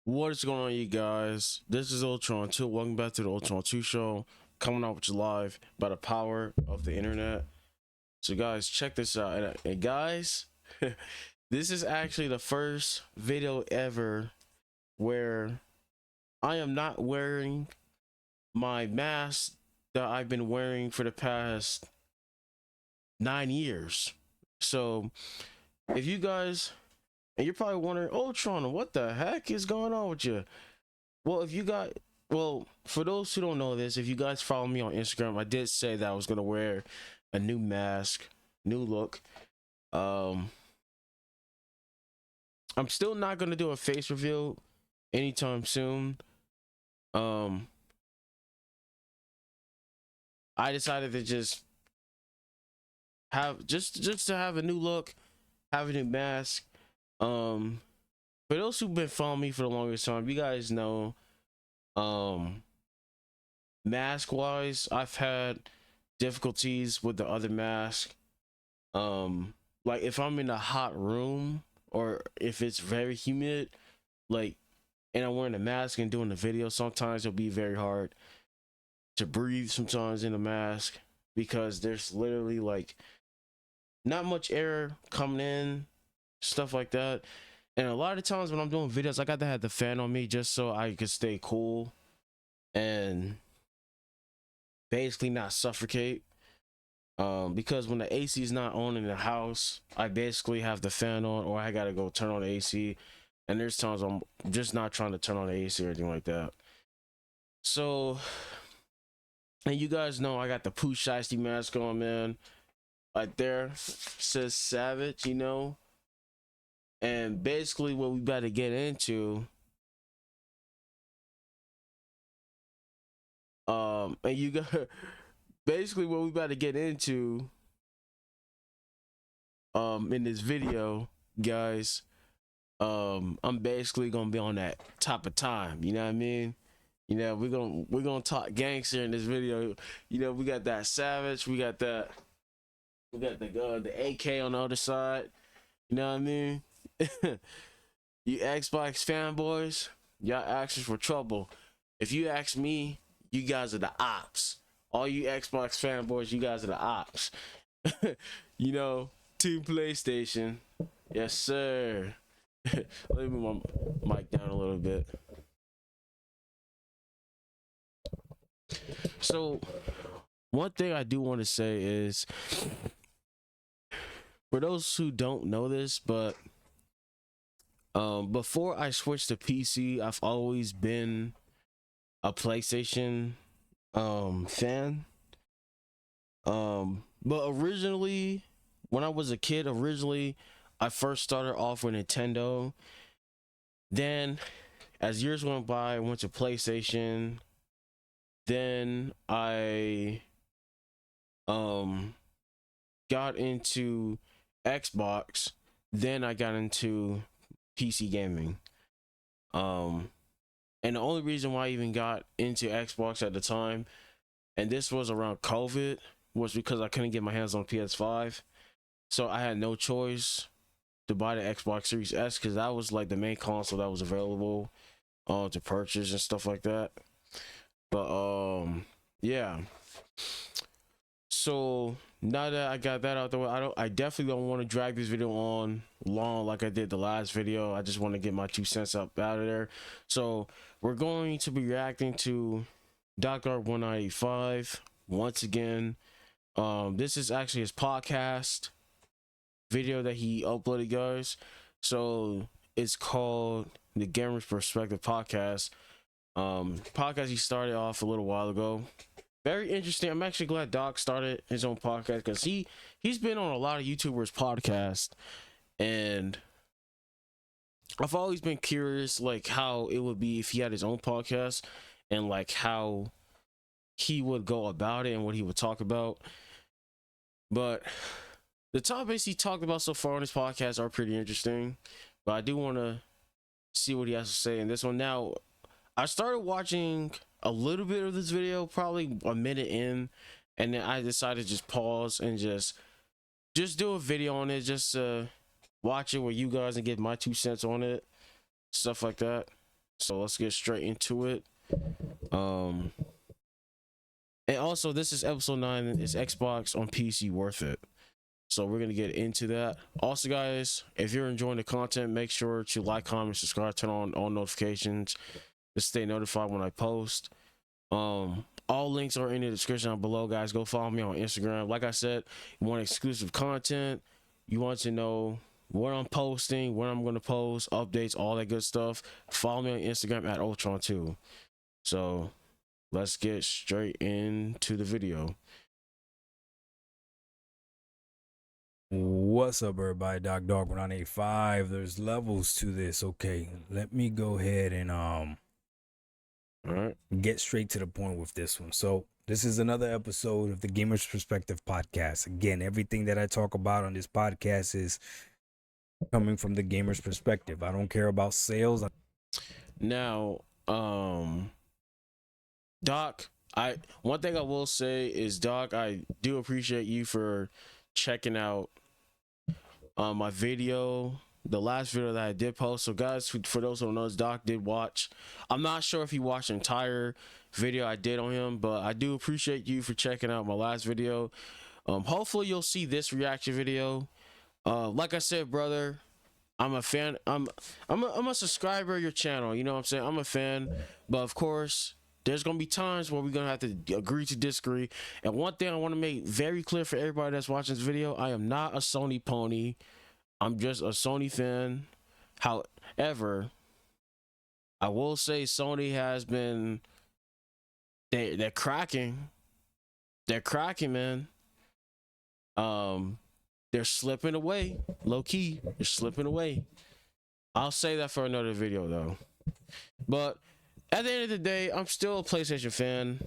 What is going on, you guys? This is Ultron 2. Welcome back to the Ultron 2 show, coming out with you live by the power of the internet. So, guys, check this out. And guys, this is actually the first video ever where I am not wearing my mask that I've been wearing for the past 9 years. So, if you guys, and you're probably wondering, Ultron, what the heck is going on with you? Well, for those who don't know this, if you guys follow me on Instagram, I did say that I was gonna wear a new mask, new look. Um, I'm still not gonna do a face reveal anytime soon. Um, I decided to just have just to have a new look, have a new mask. Um, for those who've been following me for the longest time, you guys know, mask wise, I've had difficulties with the other mask. Like if I'm in a hot room or if it's very humid, like, and I'm wearing a mask and doing the video, sometimes it'll be very hard to breathe sometimes in a mask because there's literally like not much air coming in, stuff like that. And a lot of times when I'm doing videos, I got to have the fan on me just so I could stay cool and basically not suffocate. Because when the AC is not on in the house, I basically have the fan on, or I gotta go turn on the AC. And there's times I'm just not trying to turn on the AC or anything like that. So, and you guys know I got the Pooh Shiesty mask on, man. Right there says Savage, you know. And basically, what we about to get into, and you got basically what we about to get into, in this video, guys. I'm basically gonna be on that type of time, you know what I mean? You know, we're gonna talk gangster in this video. You know, we got that Savage, we got the AK on the other side. You know what I mean? You Xbox fanboys, y'all asking for trouble. If you ask me, you guys are the ops. All you Xbox fanboys, you guys are the ops. You know, Team PlayStation. Yes, sir. Let me move my mic down a little bit. So, one thing I do want to say is, for those who don't know this, but before I switched to PC, I've always been a PlayStation fan. But originally, when I was a kid, I first started off with Nintendo. Then, as years went by, I went to PlayStation. Then I got into Xbox. Then I got into PC gaming. And the only reason why I even got into Xbox at the time, and this was around COVID, was because I couldn't get my hands on PS5. So I had no choice to buy the Xbox Series S because that was like the main console that was available to purchase and stuff like that. But yeah. So now that I got that out the way, I definitely don't want to drag this video on long like I did the last video. I just want to get my 2 cents up out of there. So we're going to be reacting to Dr. 195 once again. This is actually his podcast video that he uploaded, guys. So it's called the Gamer's Perspective Podcast. Podcast he started off a little while ago. Very interesting. I'm actually glad Doc started his own podcast because he's been on a lot of YouTubers' podcasts, and I've always been curious like how it would be if he had his own podcast and like how he would go about it and what he would talk about. But the topics he talked about so far on his podcast are pretty interesting. But I do want to see what he has to say in this one. Now, I started watching a little bit of this video, probably a minute in, and then I decided to just pause and just do a video on it, just watch it with you guys and get my 2 cents on it, stuff like that. So let's get straight into it. And also, this is episode 9. Is Xbox on PC worth it? So we're gonna get into that. Also, guys, if you're enjoying the content, make sure to like, comment, subscribe, turn on all notifications to stay notified when I post. All links are in the description down below, guys. Go follow me on Instagram. Like I said, you want exclusive content, you want to know what I'm posting, when I'm gonna post, updates, all that good stuff. Follow me on Instagram at Ultron2. So let's get straight into the video. What's up, everybody? Dog 185. There's levels to this. Okay, let me go ahead and All right. get straight to the point with this one. So this is another episode of the Gamer's Perspective podcast. Again, everything that I talk about on this podcast is coming from the gamer's perspective. I don't care about sales. Now, Doc, one thing I will say is, Doc, I do appreciate you for checking out my video, the last video that I did post. So guys, for those who don't know, Doc did watch. I'm not sure if he watched the entire video I did on him, but I do appreciate you for checking out my last video. Hopefully you'll see this reaction video. Like I said, brother, I'm a fan. I'm a subscriber of your channel, you know what I'm saying? I'm a fan, but of course there's gonna be times where we're gonna have to agree to disagree. And one thing I want to make very clear for everybody that's watching this video: I am not a Sony pony. I'm just a Sony fan. However, I will say Sony has been they're cracking. They're cracking, man. They're slipping away, low key. They're slipping away. I'll say that for another video though. But at the end of the day, I'm still a PlayStation fan.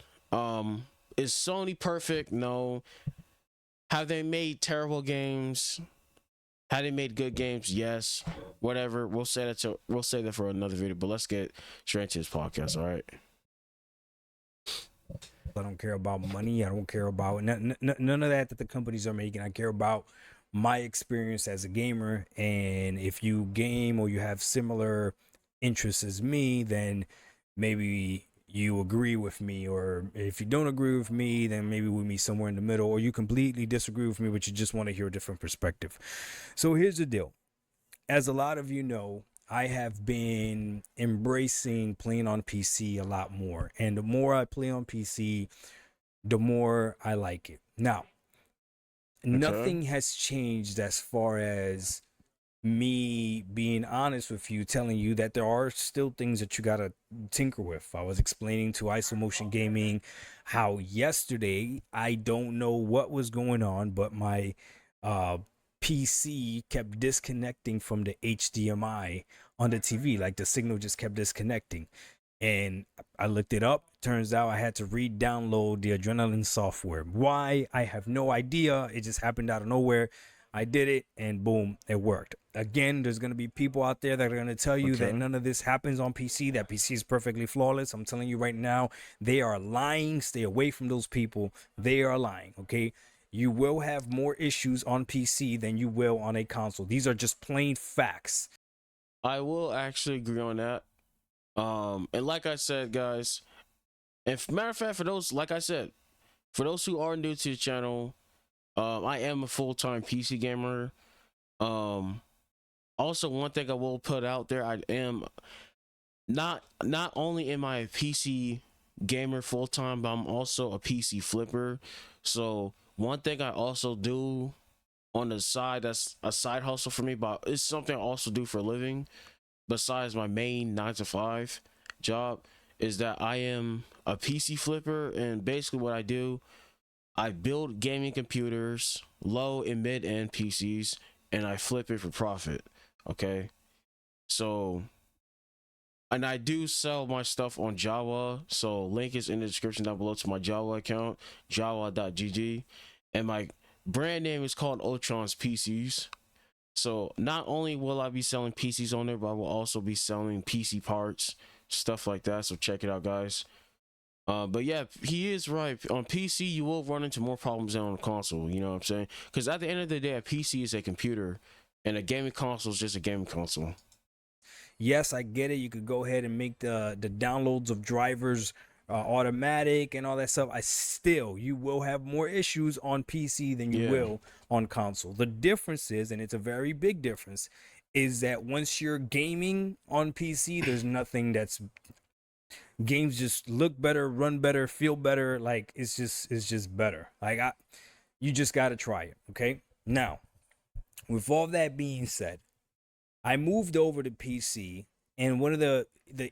Is Sony perfect? No. Have they made terrible games? Have they made good games? Yes. Whatever. We'll say that for another video. But let's get straight into this podcast. All right. I don't care about money. I don't care about none of that the companies are making. I care about my experience as a gamer. And if you game or you have similar interests as me, then maybe you agree with me, or if you don't agree with me, then maybe we meet somewhere in the middle, or you completely disagree with me, but you just want to hear a different perspective. So here's the deal. As a lot of you know, I have been embracing playing on PC a lot more, and the more I play on PC, the more I like it. Now, nothing has changed as far as me being honest with you, telling you that there are still things that you gotta tinker with. I was explaining to ISOMotion Gaming how yesterday, I don't know what was going on, but my PC kept disconnecting from the HDMI on the TV. Like the signal just kept disconnecting. And I looked it up. Turns out I had to re-download the Adrenaline software. Why? I have no idea. It just happened out of nowhere. I did it and boom, it worked. Again, there's going to be people out there that are going to tell you that none of this happens on PC, that PC is perfectly flawless. I'm telling you right now, they are lying. Stay away from those people. They are lying, okay? You will have more issues on PC than you will on a console. These are just plain facts. I will actually agree on that. And like I said, guys, if matter of fact, for those, like I said, for those who are new to the channel, I am a full-time PC gamer. Also, one thing I will put out there, I am not only am I a PC gamer full-time, but I'm also a PC flipper. So one thing I also do on the side, that's a side hustle for me, but it's something I also do for a living besides my main 9-to-5 job, is that I am a PC flipper. And basically what I do, I build gaming computers, low and mid-end PCs, and I flip it for profit. Okay, so, and I do sell my stuff on Java, so link is in the description down below to my Java account, java.gg, and my brand name is called Ultron's PCs. So not only will I be selling PCs on there, but I will also be selling PC parts, stuff like that. So check it out, guys. But yeah, he is right. On PC, you will run into more problems than on a console. You know what I'm saying? Because at the end of the day, a PC is a computer, and a gaming console is just a gaming console. Yes, I get it. You could go ahead and make the downloads of drivers automatic and all that stuff. You will have more issues on PC than you Yeah. will on console. The difference is, and it's a very big difference, is that once you're gaming on PC, there's nothing that's games just look better, run better, feel better. Like it's just better. You just got to try it. Okay. Now, with all that being said, I moved over to PC, and one of the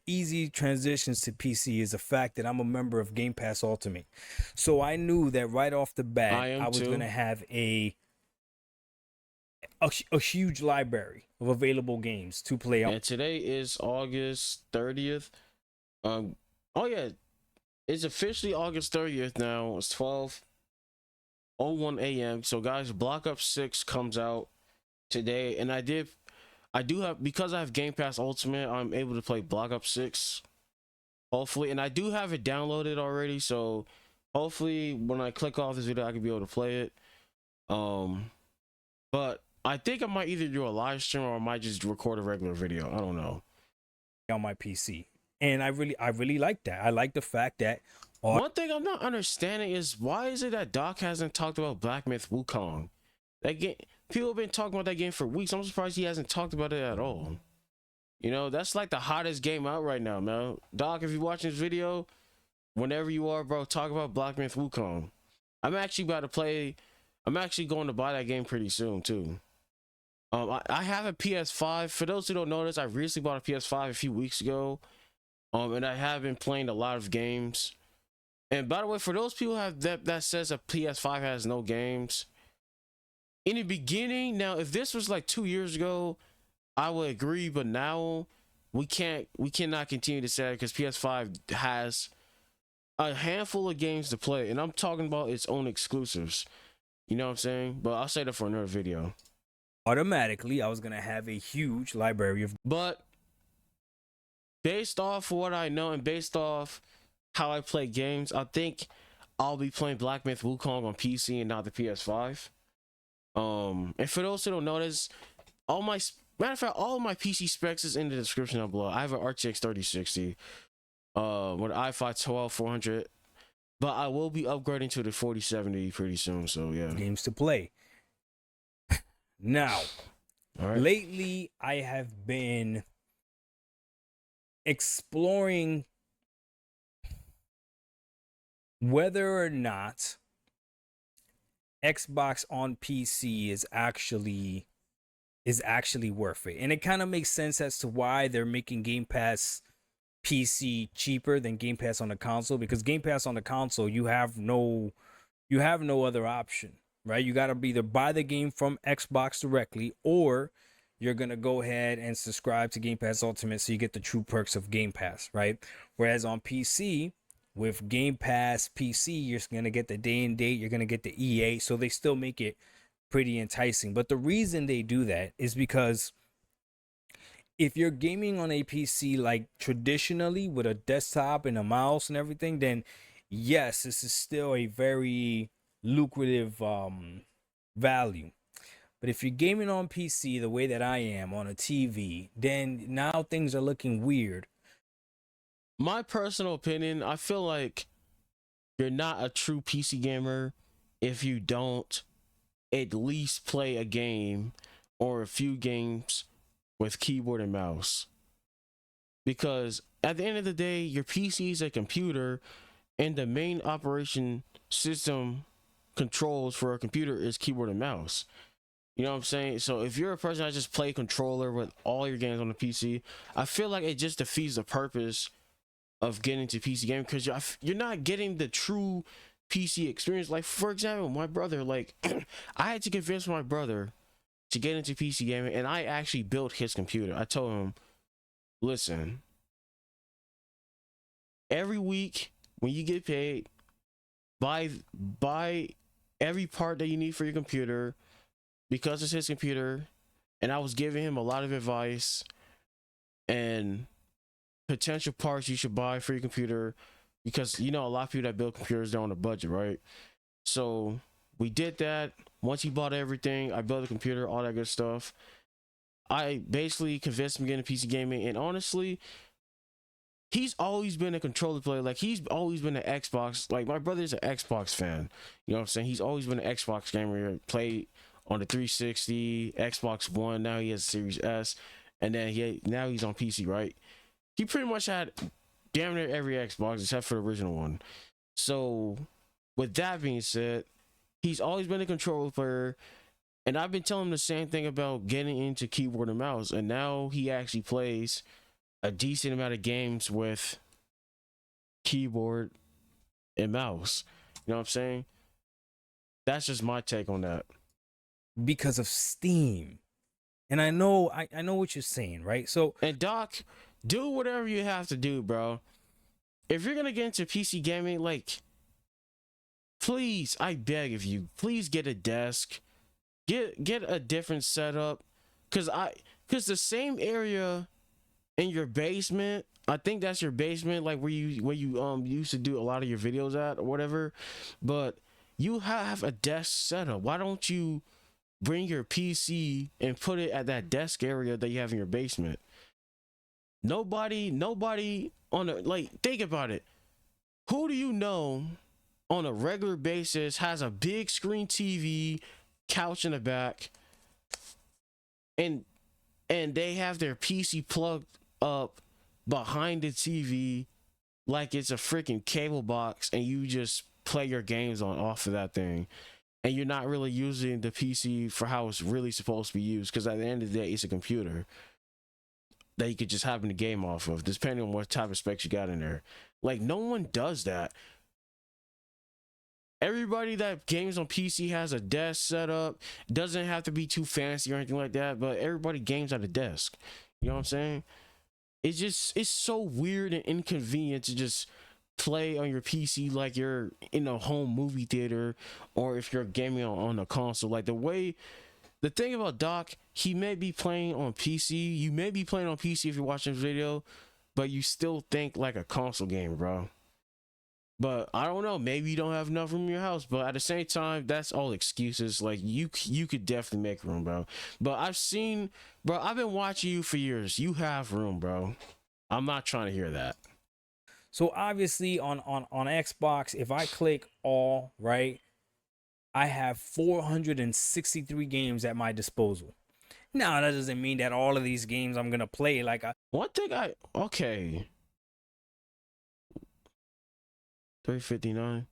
easy transitions to PC is the fact that I'm a member of Game Pass Ultimate. So I knew that right off the bat I am I was too. going to have a huge library of available games to play on. And today is August 30th. Oh yeah, it's officially August 30th now. It's 12:01 a.m. So guys, Black Ops 6 comes out today, and I do have, because I have Game Pass Ultimate, I'm able to play Black Ops 6. Hopefully, and I do have it downloaded already, so hopefully when I click off this video, I can be able to play it. But I think I might either do a live stream or I might just record a regular video. I don't know. On my PC. And I really like that. I like the fact that one thing I'm not understanding is, why is it that Doc hasn't talked about Black Myth Wukong? That game, people have been talking about that game for weeks. I'm surprised he hasn't talked about it at all. You know, that's like the hottest game out right now, man. Doc, if you're watching this video, whenever you are, bro, talk about Black Myth Wukong. I'm actually going to buy that game pretty soon too. I have a PS5. For those who don't know this, I recently bought a PS5 a few weeks ago. And I have been playing a lot of games. And by the way, for those people that says a PS5 has no games, in the beginning, now if this was like 2 years ago, I would agree, but now we cannot continue to say that, because PS5 has a handful of games to play, and I'm talking about its own exclusives. You know what I'm saying? But I'll say that for another video. Automatically, I was gonna have a huge library of. But based off what I know and based off how I play games, I think I'll be playing Black Myth Wukong on PC and not the PS5. And for those who don't notice, all my PC specs is in the description down below. I have an RTX 3060 with an i5 12400, but I will be upgrading to the 4070 pretty soon. So yeah, games to play. Now, all right. Lately I have been exploring whether or not Xbox on PC is actually worth it. And it kind of makes sense as to why they're making Game Pass PC cheaper than Game Pass on the console, because Game Pass on the console, you have no other option, right? You got to either buy the game from Xbox directly, or you're going to go ahead and subscribe to Game Pass Ultimate so you get the true perks of Game Pass, right? Whereas on PC, with Game Pass PC, you're going to get the day and date, you're going to get the EA, so they still make it pretty enticing. But the reason they do that is because if you're gaming on a PC like traditionally with a desktop and a mouse and everything, then yes, this is still a very lucrative value. But if you're gaming on PC the way that I am on a TV, then now things are looking weird. My personal opinion, I feel like you're not a true PC gamer if you don't at least play a game or a few games with keyboard and mouse. Because at the end of the day, your PC is a computer, and the main operation system controls for a computer is keyboard and mouse. You know what I'm saying? So if you're a person that just play controller with all your games on the PC, I feel like it just defeats the purpose of getting to PC gaming, because you're not getting the true PC experience. Like, for example, my brother, like I had to convince my brother to get into PC gaming, and I actually built his computer. I told him, listen, every week when you get paid, buy every part that you need for your computer, because it's his computer. And I was giving him a lot of advice and potential parts you should buy for your computer, because you know a lot of people that build computers, they're on a budget, right? So we did that. Once he bought everything, I built a computer, all that good stuff. I basically convinced him to get into PC gaming, and honestly, he's always been a controller player. Like, he's always been an Xbox. Like, my brother's an Xbox fan. You know what I'm saying? He's always been an Xbox gamer. Played on the 360, Xbox One. Now he has a Series S, and then now he's on PC. Right? He pretty much had damn near every Xbox except for the original one. So, with that being said, he's always been a controller player. And I've been telling him the same thing about getting into keyboard and mouse. And now he actually plays a decent amount of games with keyboard and mouse. You know what I'm saying? That's just my take on that. Because of Steam. And I know what you're saying, right? So, and Doc, do whatever you have to do, bro. If you're gonna get into PC gaming, like, please, I beg of you, please get a desk. Get a different setup, cause the same area in your basement, I think that's your basement, like where you used to do a lot of your videos at or whatever, but you have a desk setup. Why don't you bring your PC and put it at that desk area that you have in your basement? Nobody on a, like, think about it. Who do you know on a regular basis has a big screen TV, couch in the back, and they have their PC plugged up behind the TV like it's a freaking cable box, and you just play your games off of that thing, and you're not really using the PC for how it's really supposed to be used, because at the end of the day, it's a computer that you could just have a game off of, depending on what type of specs you got in there. Like, no one does that. Everybody that games on PC has a desk set up. Doesn't have to be too fancy or anything like that, but everybody games at a desk. You know what I'm saying? It's so weird and inconvenient to just play on your PC like you're in a home movie theater, or if you're gaming on a console. Like, the thing about Doc, he may be playing on PC. You may be playing on PC if you're watching this video, but you still think like a console gamer, bro. But I don't know, maybe you don't have enough room in your house, but at the same time, that's all excuses. Like, you could definitely make room, bro. But I've been watching you for years. You have room, bro. I'm not trying to hear that. So obviously on Xbox, if I click all, right, I have 463 games at my disposal. Now, that doesn't mean that all of these games I'm gonna play. Like, okay. 359.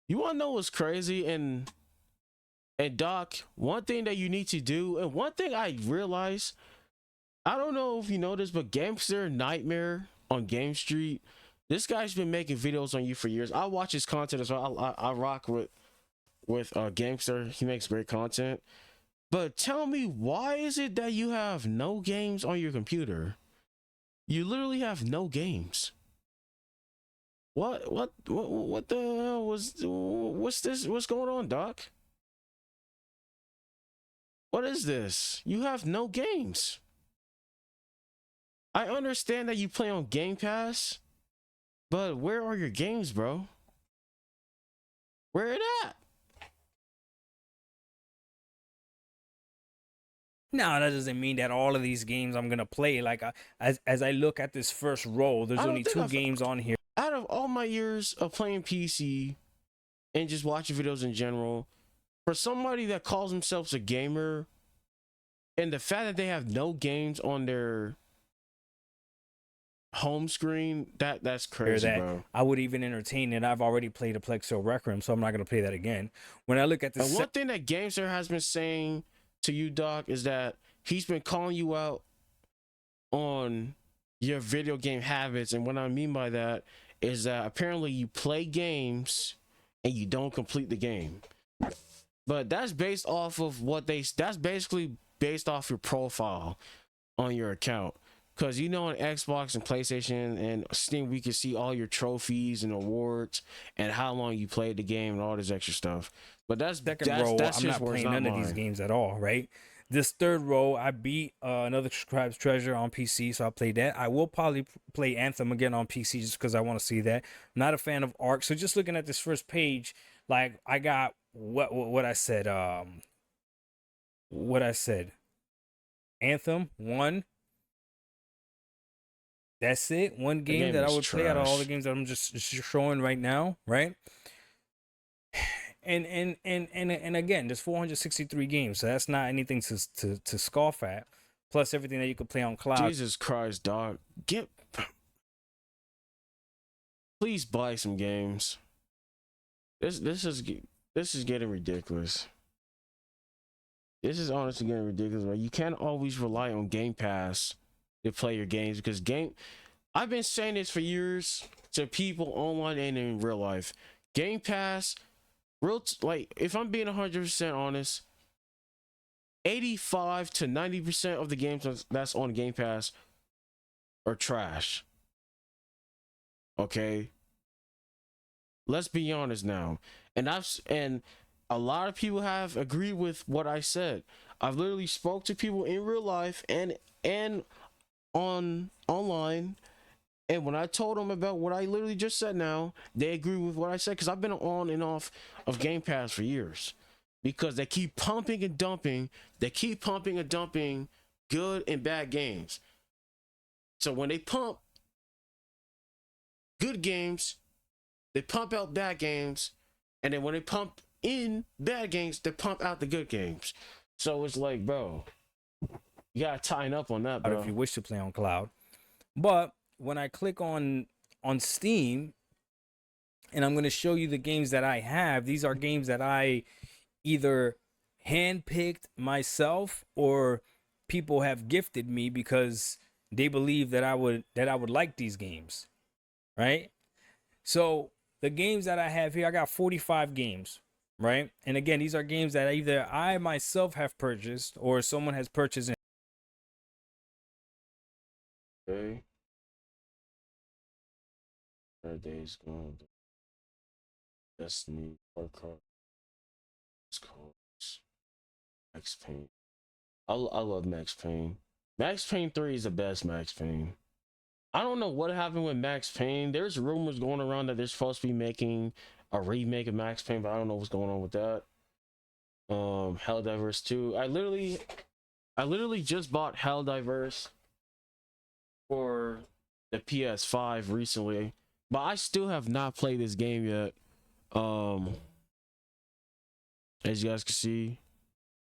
You want to know what's crazy? And Doc, one thing that you need to do, and one thing I realized, I don't know if you know this, but Gamester Nightmare on Game Street, this guy's been making videos on you for years. I watch his content as well. I rock with Gamester. He makes great content. But tell me, why is it that you have no games on your computer? You literally have no games. What the hell what's this? What's going on, Doc? What is this? You have no games. I understand that you play on Game Pass, but where are your games, bro? Where it at? now that doesn't mean that all of these games I'm gonna play. Like, as I look at this first row, there's only two games on here. Out of all my years of playing PC and just watching videos in general, for somebody that calls themselves a gamer, and the fact that they have no games on their home screen, that's crazy, bro. I would even entertain it. I've already played a Plexo Requiem, so I'm not gonna play that again. When I look at the one thing that Gamester has been saying to you, Doc, is that he's been calling you out on your video game habits, and what I mean by that is that apparently you play games and you don't complete the game. But that's based off of that's basically based off your profile on your account. Because, you know, on Xbox and PlayStation and Steam, we can see all your trophies and awards and how long you played the game and all this extra stuff. But that's row. I'm not playing none of these games at all, right? This third row, I beat another Scribe's Treasure on PC, so I played that. I will probably play Anthem again on PC just because I want to see that. I'm not a fan of Ark, so just looking at this first page, like, I got what I said. What I said. Anthem 1. That's it. One The game game that I is would play out of all the trash. games that I'm just showing right now, right? And again, there's 463 games, so that's not anything to scoff at. Plus everything that you could play on cloud. Jesus Christ, dog. Please buy some games. This is getting ridiculous. This is honestly getting ridiculous. Right? You can't always rely on Game Pass to play your games because I've been saying this for years to people online and in real life. Game Pass, like if I'm being 100% honest, 85 to 90% of the games that's on Game Pass are trash. Okay, let's be honest now. And a lot of people have agreed with what I said. I've literally spoke to people in real life and online, and when I told them about what I literally just said now, they agree with what I said because I've been on and off of Game Pass for years because they keep pumping and dumping. They keep pumping and dumping good and bad games. So when they pump good games, they pump out bad games, and then when they pump in bad games, they pump out the good games. So it's like, bro, you gotta tighten up on that, bro. If you wish to play on cloud. But when I click on Steam, and I'm going to show you the games that I have, these are games that I either handpicked myself or people have gifted me because they believe that I would like these games, right? So the games that I have here, I got 45 games, right? And again, these are games that either I myself have purchased or someone has purchased. Okay. Days Gone, Destiny, Warcraft, Max Payne. I love Max Payne. Max Payne 3 is the best Max Payne. I don't know what happened with Max Payne. There's rumors going around that they're supposed to be making a remake of Max Payne, but I don't know what's going on with that. Helldivers 2. I literally just bought Helldivers for the PS5 recently, but I still have not played this game yet. As you guys can see,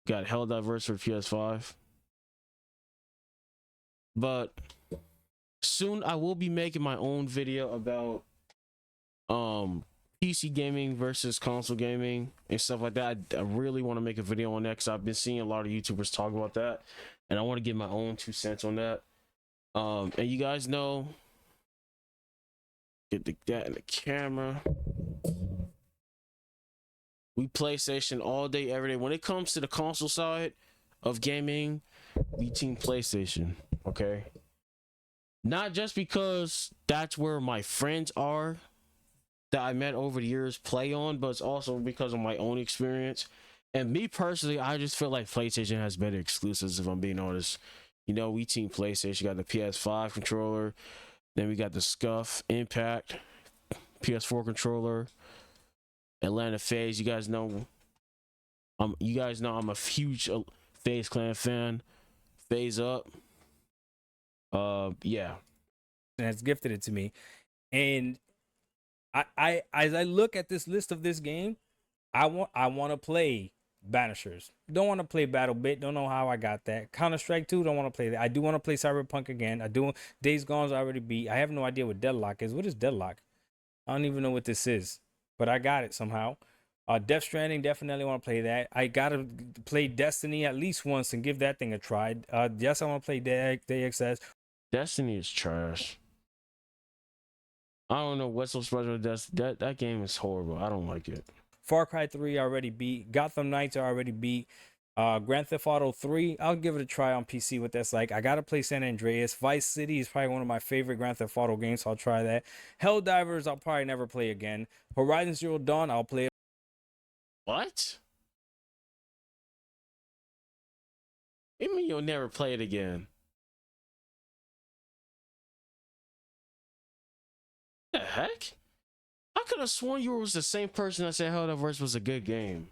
got Helldivers for PS5. But soon I will be making my own video about PC gaming versus console gaming and stuff like that. I really want to make a video on that because I've been seeing a lot of YouTubers talk about that, and I want to give my own 2 cents on that. And you guys know, get that in the camera. We PlayStation all day, every day. When it comes to the console side of gaming, we team PlayStation, okay? Not just because that's where my friends are that I met over the years play on, but it's also because of my own experience. And me personally, I just feel like PlayStation has better exclusives, if I'm being honest. You know, we team PlayStation, got the PS5 controller, then we got the Scuff, Impact, PS4 controller, Atlanta FaZe. You guys know I'm a huge FaZe Clan fan. FaZe up. Yeah. Has gifted it to me. And I as I look at this list of this game, I want to play Banishers. Don't want to play BattleBit. Don't know how I got that. Counter-Strike 2, don't want to play that. I do want to play Cyberpunk again. I do. Days Gone's already beat. I have no idea what Deadlock is. What is Deadlock? I don't even know what this is, but I got it somehow. Death Stranding, definitely want to play that. I gotta play Destiny at least once and give that thing a try. Yes, I want to play DXS. Destiny is trash. I don't know what's so special with that game is horrible. I don't like it. Far Cry 3 already beat. Gotham Knights are already beat. Grand Theft Auto 3, I'll give it a try on PC what that's like. I gotta play San Andreas. Vice City is probably one of my favorite Grand Theft Auto games, so I'll try that. Helldivers, I'll probably never play again. Horizon Zero Dawn, I'll play. What? You mean you'll never play it again? The heck? I could have sworn you was the same person that said Helldivers was a good game.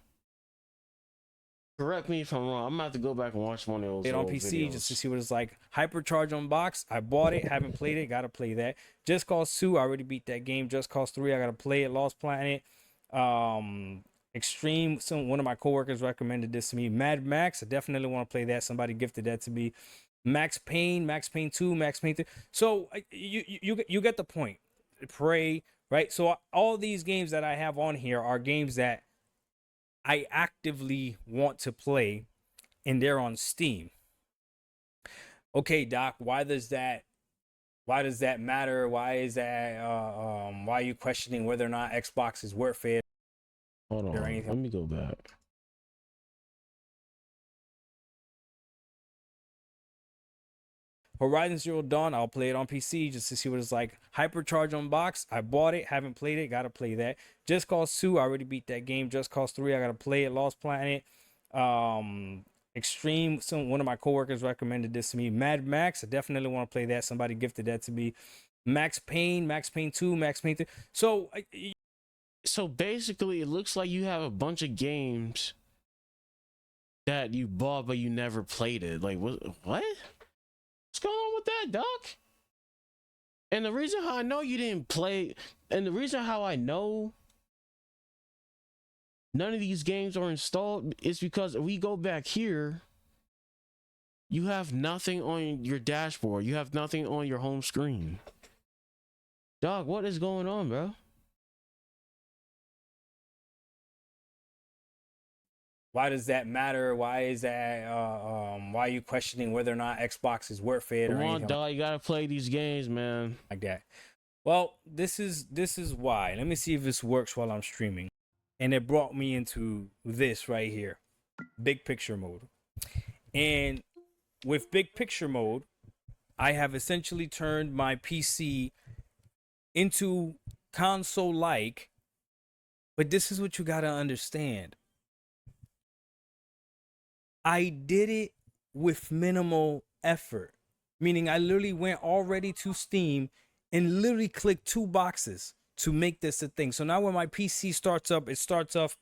Correct me if I'm wrong. I'm gonna have to go back and watch one of those. It on PC just to see what it's like. Hypercharge on box. I bought it, haven't played it, gotta play that. Just Cause 2, I already beat that game. Just Cause 3, I gotta play it. Lost Planet. Extreme. One of my coworkers recommended this to me. Mad Max. I definitely want to play that. Somebody gifted that to me. Max Payne 2, Max Payne 3. So you get the point. Prey, right? So all these games that I have on here are games that I actively want to play, and they're on Steam. Okay, Doc, why does that matter? Why is that why are you questioning whether or not Xbox is worth it? Hold on, let me go back. Horizon Zero Dawn, I'll play it on PC just to see what it's like. Hypercharge on box, I bought it, haven't played it, gotta play that. Just Cause 2, I already beat that game. Just Cause 3, I gotta play it. Lost Planet. Extreme. One of my coworkers recommended this to me. Mad Max, I definitely want to play that. Somebody gifted that to me. Max Payne 2, Max Payne 3. So basically, it looks like you have a bunch of games that you bought but you never played it. Like what? What's going on with that, Doc? And the reason how I know you didn't play, and the reason how I know none of these games are installed is because if we go back here, you have nothing on your dashboard. You have nothing on your home screen. Dog, what is going on, bro? Why does that matter? Why is that why are you questioning whether or not Xbox is worth it? Come on, dog, you gotta play these games, man. Like that. Well, this is why. Let me see if this works while I'm streaming. And it brought me into this right here. Big picture mode. And with big picture mode, I have essentially turned my PC into console-like. But this is what you gotta understand. I did it with minimal effort, meaning I literally went already to Steam and literally clicked 2 boxes to make this a thing. So now when my PC starts up, it starts off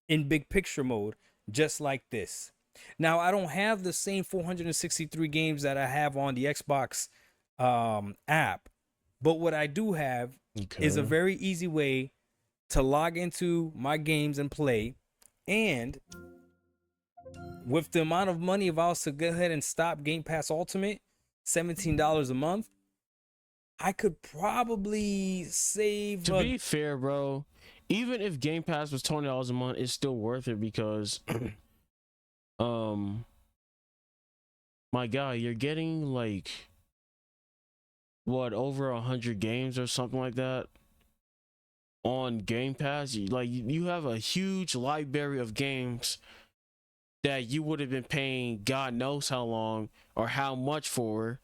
in big picture mode, just like this. Now I don't have the same 463 games that I have on the Xbox app, but what I do have is a very easy way to log into my games and play. And with the amount of money, if I was to go ahead and stop Game Pass Ultimate, $17 a month, I could probably save. To be fair, bro, even if Game Pass was $20 a month, it's still worth it because, my guy, you're getting like what, over 100 games or something like that on Game Pass. You have a huge library of games that you would have been paying God knows how long or how much for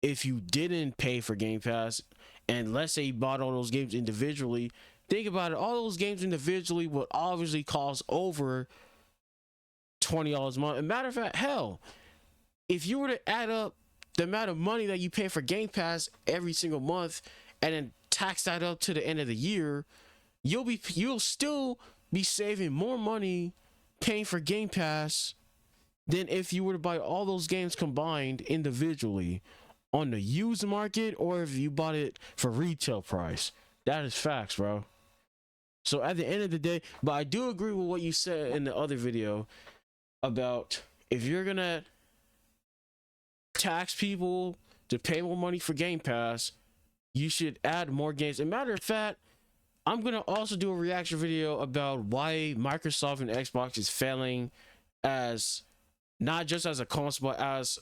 if you didn't pay for Game Pass. And let's say you bought all those games individually. Think about it, all those games individually would obviously cost over $20 a month. As a matter of fact, hell, if you were to add up the amount of money that you pay for Game Pass every single month and then tax that up to the end of the year, you'll still be saving more money paying for Game Pass than if you were to buy all those games combined individually on the used market, or if you bought it for retail price. That is facts, bro. So at the end of the day, but I do agree with what you said in the other video about if you're gonna tax people to pay more money for Game Pass, you should add more games. As a matter of fact, I'm gonna also do a reaction video about why Microsoft and Xbox is failing as not just as a console but as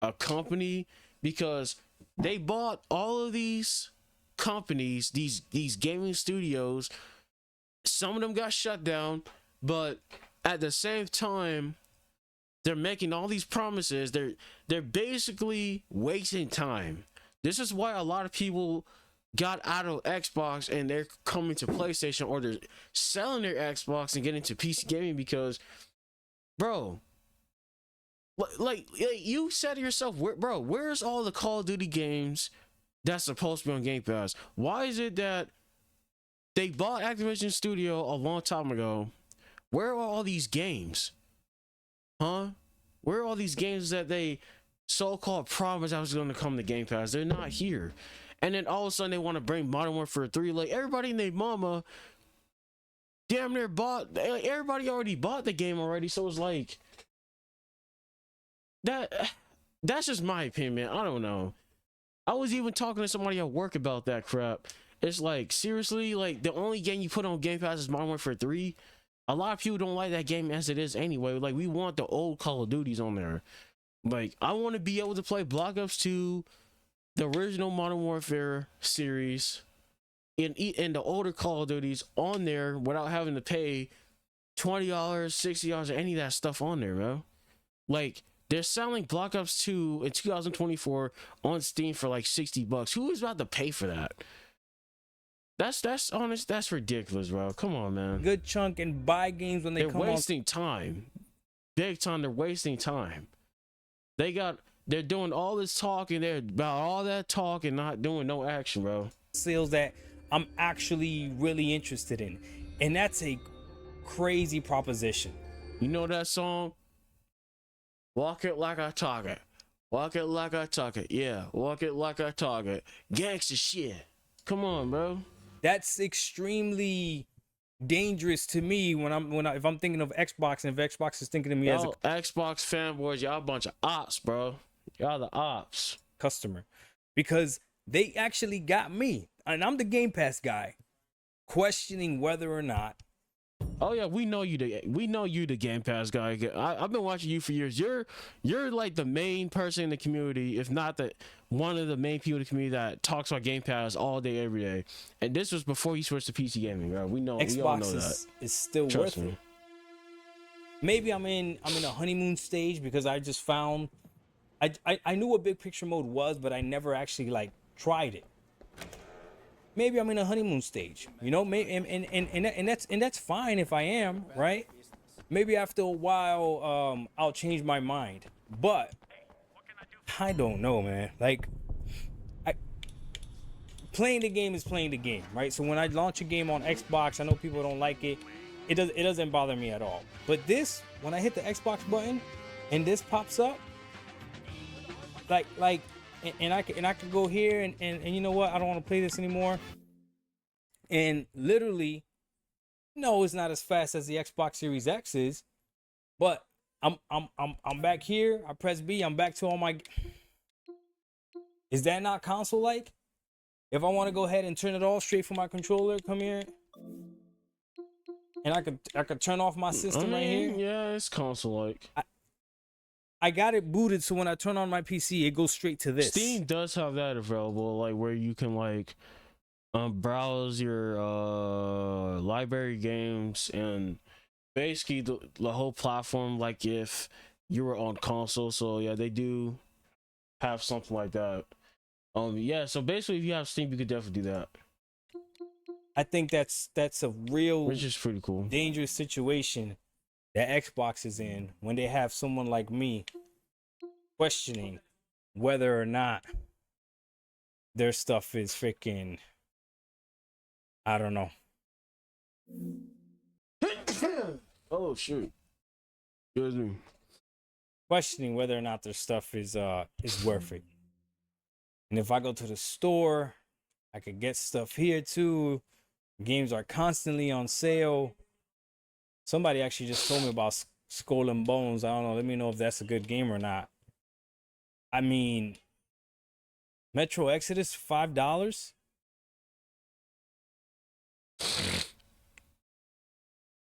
a company, because they bought all of these companies, these gaming studios. Some of them got shut down, but at the same time they're making all these promises. They're basically wasting time. This is why a lot of people got out of Xbox and they're coming to PlayStation, or they're selling their Xbox and getting to PC gaming because, bro, like you said to yourself, where's all the Call of Duty games that's supposed to be on Game Pass? Why is it that they bought Activision Studio a long time ago? Where are all these games? huh? Where are all these games that they so-called promised I was going to come to Game Pass? They're not here. And then all of a sudden they want to bring Modern Warfare 3. Like, everybody and their mama damn near bought, everybody already bought the game already. So it's like, that's just my opinion, man. I don't know. I was even talking to somebody at work about that crap. It's like, seriously, like, the only game you put on Game Pass is Modern Warfare 3. A lot of people don't like that game as it is anyway. Like, we want the old Call of Duties on there. Like, I want to be able to play Black Ops 2, the original Modern Warfare series, in the older Call of Duties on there without having to pay $20, $60, or any of that stuff on there, bro. Like, they're selling Black Ops 2 in 2024 on Steam for like $60. Who is about to pay for that? That's honest. That's ridiculous, bro. Come on, man. Good chunk and buy games when they come on. They're wasting time. Big time. They're wasting time. They're doing all this talking. They're about all that talk and not doing no action, bro. Sales that I'm actually really interested in, and that's a crazy proposition. You know that song? Walk it like I talk it. Walk it like I talk it. Yeah, walk it like I talk it. Gangsta shit. Come on, bro. That's extremely dangerous to me if I'm thinking of Xbox, and if Xbox is thinking of me as a Xbox fanboys, y'all a bunch of ops, bro. Y'all the ops. Customer, because they actually got me, and I'm the Game Pass guy, questioning whether or not. Oh yeah, we know you the Game Pass guy. I've been watching you for years. You're like the main person in the community, if not one of the main people in the community that talks about Game Pass all day, every day. And this was before you switched to PC gaming, bro. We all know that. Is still Trust worth me. it. Maybe I'm in a honeymoon stage because I just found I knew what big picture mode was, but I never actually like tried it. Maybe I'm in a honeymoon stage, you know, and that's fine if I am, right? Maybe after a while, I'll change my mind, but I don't know, man. Like, playing the game is playing the game, right? So when I launch a game on Xbox, I know people don't like it. It doesn't bother me at all. But this, when I hit the Xbox button, and this pops up, like. And I could go here and you know what? I don't want to play this anymore. And literally, no, it's not as fast as the Xbox Series X is, but I'm back here. I press B. I'm back to all my. Is that not console like? If I want to go ahead and turn it off straight from my controller, come here, and I could turn off my system right here. Yeah, it's console like. I got it booted, so when I turn on my PC, it goes straight to this. Steam does have that available, like where you can like browse your library games and basically the whole platform, like if you were on console. So yeah, they do have something like that. Yeah, so basically if you have Steam, you could definitely do that. I think that's a real, which is pretty cool, dangerous situation that Xbox is in when they have someone like me questioning whether or not their stuff is freaking, I don't know. Oh shoot. Excuse me. Questioning whether or not their stuff is worth it. And if I go to the store, I could get stuff here too. Games are constantly on sale. Somebody actually just told me about Skull and Bones. I don't know. Let me know if that's a good game or not. I mean, Metro Exodus, $5.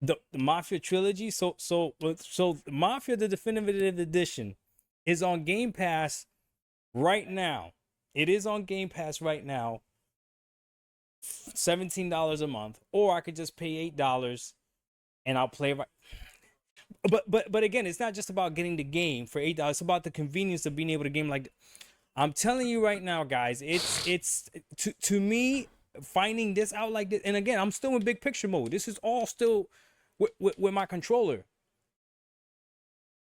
The Mafia trilogy. So Mafia the Definitive Edition is on Game Pass right now. It is on Game Pass right now. $17 a month, or I could just pay $8. And I'll play right. But again, it's not just about getting the game for $8. It's about the convenience of being able to game like. I'm telling you right now, guys. It's to me finding this out like this. And again, I'm still in big picture mode. This is all still with my controller.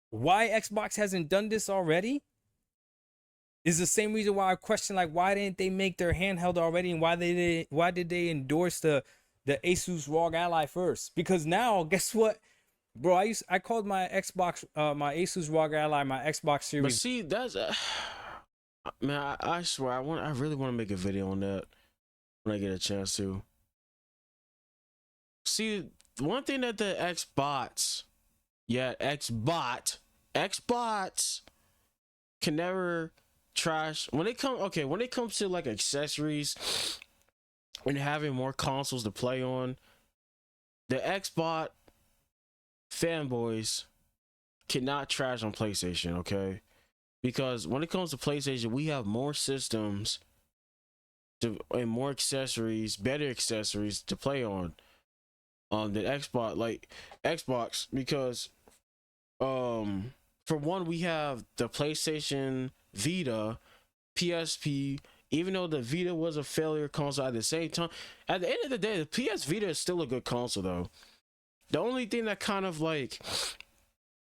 Why Xbox hasn't done this already is the same reason why I question, like, why didn't they make their handheld already, and why did they endorse the Asus ROG Ally first? Because now, guess what? Bro, I called my Xbox, my Asus ROG Ally, my Xbox But Series. see, that's man, I swear, I really want to make a video on that when I get a chance to. See, one thing that the Xbots can never trash when it comes to like accessories and having more consoles to play on. The Xbox fanboys cannot trash on PlayStation, okay? Because when it comes to PlayStation, we have more systems and more accessories, better accessories to play on than Xbox, because for one, we have the PlayStation Vita, PSP. Even though the Vita was a failure console, at the same time, at the end of the day, the PS Vita is still a good console though. The only thing that kind of like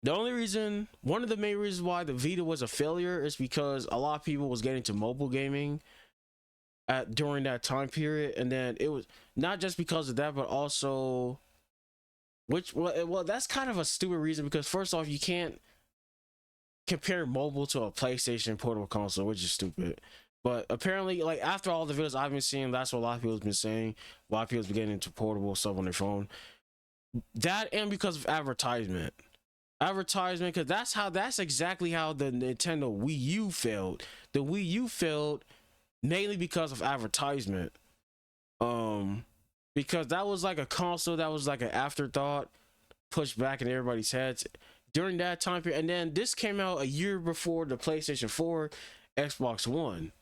one of the main reasons why the Vita was a failure is because a lot of people was getting into mobile gaming during that time period, and then it was not just because of that, but also that's kind of a stupid reason, because first off, you can't compare mobile to a PlayStation portable console, which is stupid. But apparently, like after all the videos I've been seeing, that's what a lot of people's been saying. A lot of people's been getting into portable stuff on their phone. That, and because of advertisement, because that's exactly how the Nintendo Wii U failed. The Wii U failed mainly because of advertisement. Because that was like a console that was like an afterthought, pushed back in everybody's heads during that time period. And then this came out a year before the PlayStation 4, Xbox One.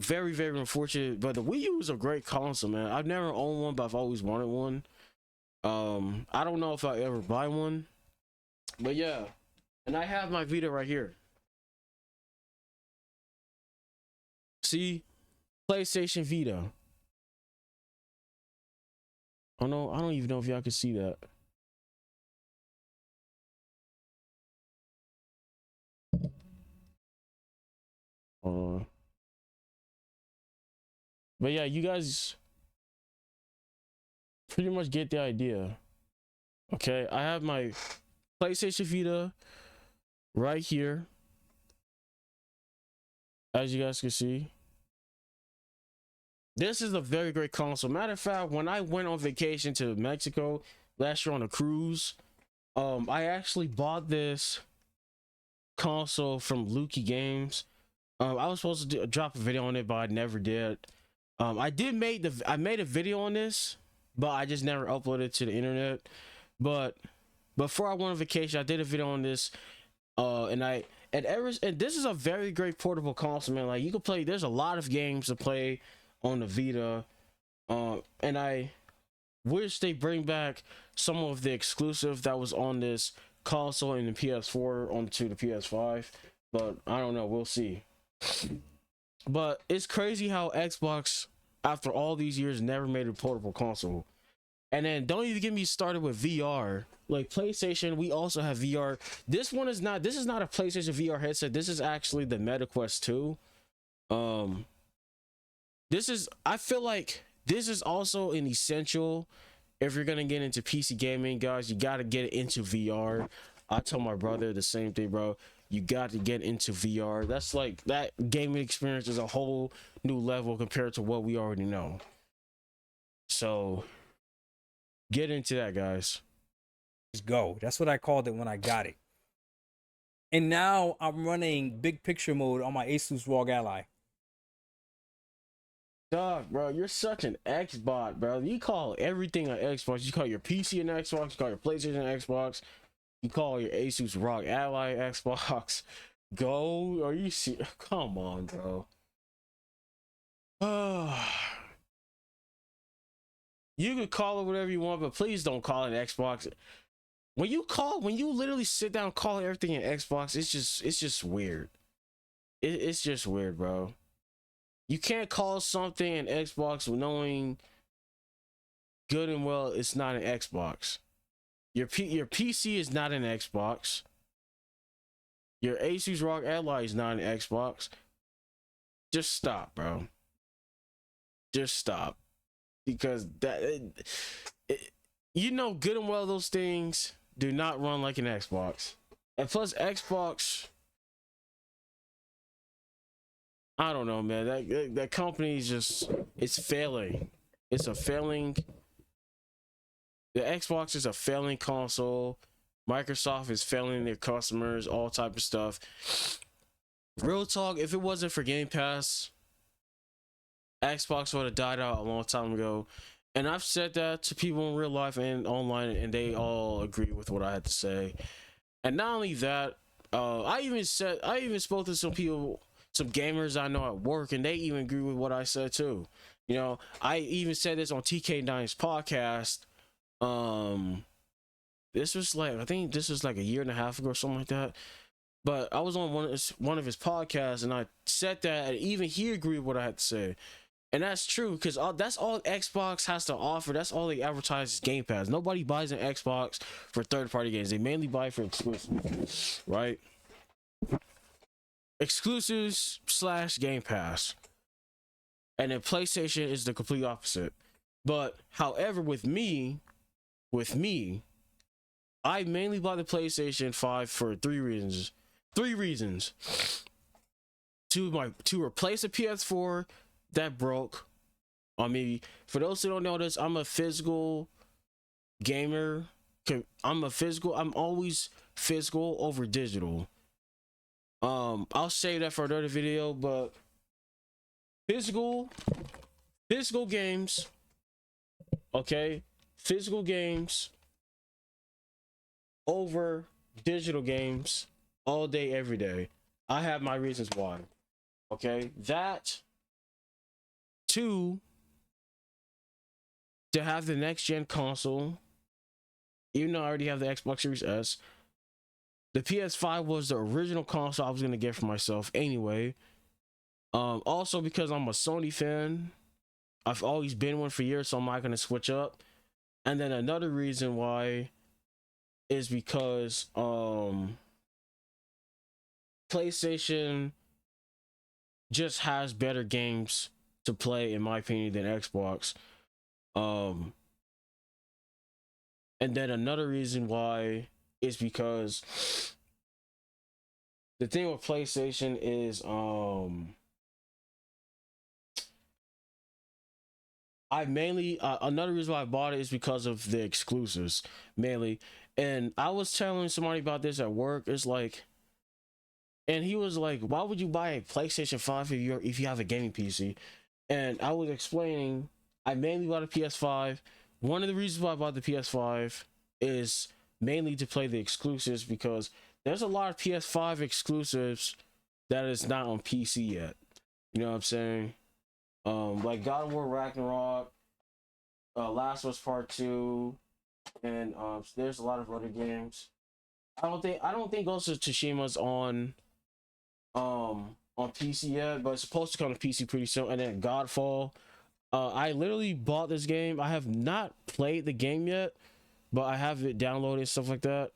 Very, very unfortunate. But the Wii U is a great console, man. I've never owned one, but I've always wanted one. I don't know if I'll ever buy one, but yeah. And I have my Vita right here. See, PlayStation Vita. Oh no, I don't even know if y'all can see that. But yeah, you guys pretty much get the idea. Okay, I have my PlayStation Vita right here, as you guys can see. This is a very great console. Matter of fact, when I went on vacation to Mexico last year on a cruise, I actually bought this console from Lukey Games. I was supposed to drop a video on it, but I never did. I made a video on this, but I just never uploaded it to the internet. But before I went on vacation, I did a video on this, and this is a very great portable console, man. Like you can play. There's a lot of games to play on the Vita, and I wish they bring back some of the exclusive that was on this console in the PS4 onto the PS5. But I don't know. We'll see. But it's crazy how Xbox, after all these years, never made a portable console. And then don't even get me started with VR. Like PlayStation, we also have VR. This is not a PlayStation VR headset. This is actually the MetaQuest 2. I feel like this is also an essential if you're gonna get into PC gaming, guys. You gotta get into VR. I told my brother the same thing, bro. You got to get into VR. That's like, that gaming experience is a whole new level compared to what we already know. So get into that, guys. Let's go. That's what I called it when I got it. And now I'm running big picture mode on my Asus ROG Ally. Dog, bro, you're such an Xbot, bro. You call everything an Xbox. You call your PC an Xbox. You call your PlayStation an Xbox. You call your Asus ROG Ally Xbox. Go, are you serious? Come on, bro. You could call it whatever you want, but please don't call it Xbox. When you literally sit down calling everything an Xbox, it's just weird. It's just weird, bro. You can't call something an Xbox knowing good and well it's not an Xbox. Your PC is not an Xbox. Your Asus ROG Ally is not an Xbox. Just stop, bro. Just stop. Because you know good and well those things, do not run like an Xbox. And plus Xbox, I don't know, man. That company is just, it's failing. It's a failing. The Xbox is a failing console. Microsoft is failing their customers, all type of stuff. Real talk, if it wasn't for Game Pass, Xbox would have died out a long time ago. And I've said that to people in real life and online, and they all agree with what I had to say. And not only that, I even spoke to some people, some gamers I know at work, and they even agree with what I said too. You know, I even said this on TK9's podcast. This was like, I think this was like a year and a half ago or something like that. But I was on one of his podcasts, and I said that, and even he agreed with what I had to say. And that's true, because that's all Xbox has to offer. That's all they advertise is Game Pass. Nobody buys an Xbox for third-party games. They mainly buy for exclusives, right? Exclusives / Game Pass. And then PlayStation is the complete opposite. But however, with me, I mainly bought the PlayStation 5 for three reasons. To replace a PS4 that broke on me. For those who don't know this, I'm a physical gamer. I'm always physical over digital. I'll save that for another video, but physical games, okay? Physical games over digital games all day, every day. I have my reasons why. Okay, that. 2, to have the next gen console, even though I already have the Xbox Series S. The PS5 was the original console I was gonna get for myself anyway. Also because I'm a Sony fan. I've always been one for years, so I'm not gonna switch up. And then another reason why is because PlayStation just has better games to play, in my opinion, than Xbox. And then another reason why is because the thing with PlayStation is I mainly another reason why I bought it is because of the exclusives mainly. And I was telling somebody about this at work. It's like, and he was like, why would you buy a PlayStation 5 if you have a gaming PC? And I was explaining, I mainly bought a PS5. One of the reasons why I bought the PS5 is mainly to play the exclusives, because there's a lot of PS5 exclusives that is not on PC yet. You know what I'm saying? Like God of War Ragnarok, Last of Us Part 2, and there's a lot of other games. I don't think Ghost of Tsushima's on PC yet, but it's supposed to come to PC pretty soon. And then Godfall. I literally bought this game. I have not played the game yet, but I have it downloaded and stuff like that.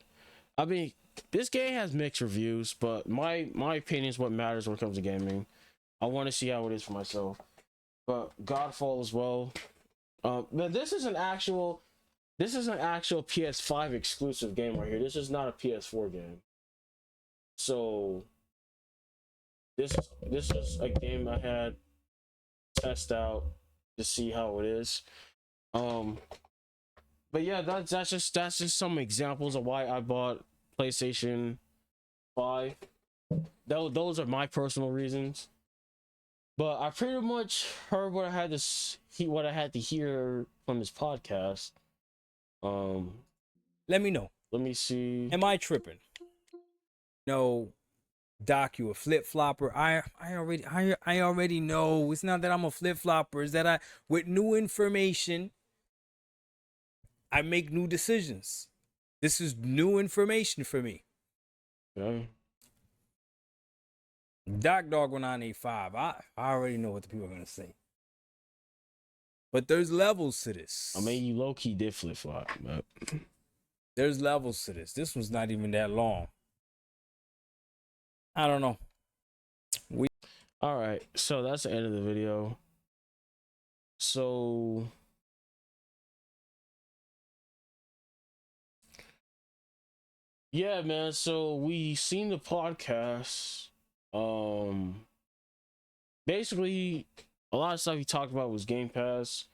I mean, this game has mixed reviews, but my opinion is what matters when it comes to gaming. I want to see how it is for myself. But Godfall as well. But this is an actual PS5 exclusive game right here. This is not a PS4 game. So this is a game I had test out to see how it is. But yeah, that's just some examples of why I bought PlayStation 5. Those are my personal reasons. But I pretty much heard what I had to hear from this podcast. Let me know. Let me see. Am I tripping? No, Doc, you a flip flopper. I already know. It's not that I'm a flip flopper. It's that with new information, I make new decisions. This is new information for me. Okay. Doc Dog 1985. I already know what the people are gonna say. But there's levels to this. I mean, you low key did flip flop, but there's levels to this. This one's not even that long. I don't know. All right, so that's the end of the video. So Yeah, man. So we seen the podcast. Um, Basically, a lot of stuff he talked about was Game Pass,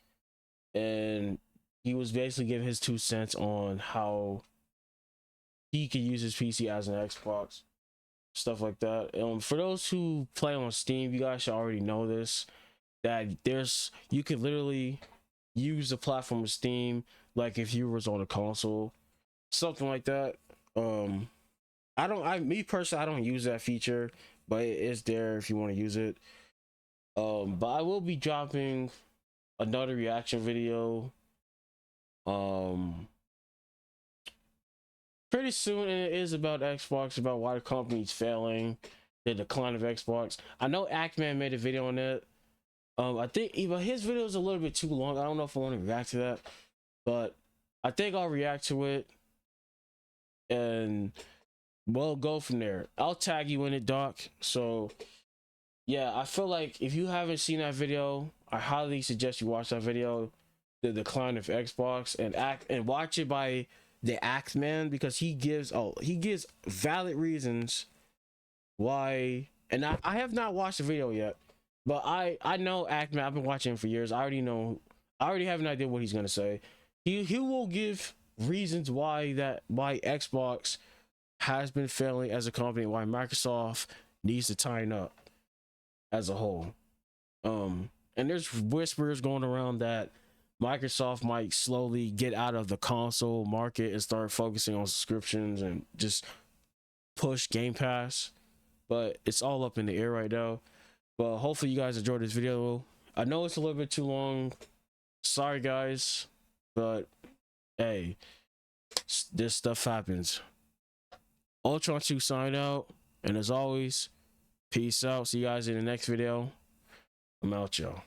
and he was basically giving his 2 cents on how he could use his PC as an Xbox, stuff like that. For those who play on Steam, you guys should already know this, that you could literally use the platform of Steam like if you was on a console, something like that. Me personally, I don't use that feature, but it is there if you want to use it. But I will be dropping another reaction video pretty soon, and it is about Xbox, about why the company's failing, the decline of Xbox. I know Actman made a video on that. I think even his video is a little bit too long. I don't know if I want to react to that, but I think I'll react to it and we'll go from there. I'll tag you in it, Doc. So yeah, I feel like if you haven't seen that video, I highly suggest you watch that video, the decline of Xbox, and watch it by the Act Man, because he gives valid reasons why. And I have not watched the video yet, but I know Act Man. I've been watching him for years. I already have an idea what he's gonna say. He will give reasons why Xbox has been failing as a company, why Microsoft needs to tighten up as a whole. And there's whispers going around that Microsoft might slowly get out of the console market and start focusing on subscriptions and just push Game Pass. But it's all up in the air right now. But hopefully you guys enjoyed this video. I know it's a little bit too long. Sorry guys, but hey, this stuff happens. Ultron 2 sign out, and as always, peace out. See you guys in the next video. I'm out, y'all.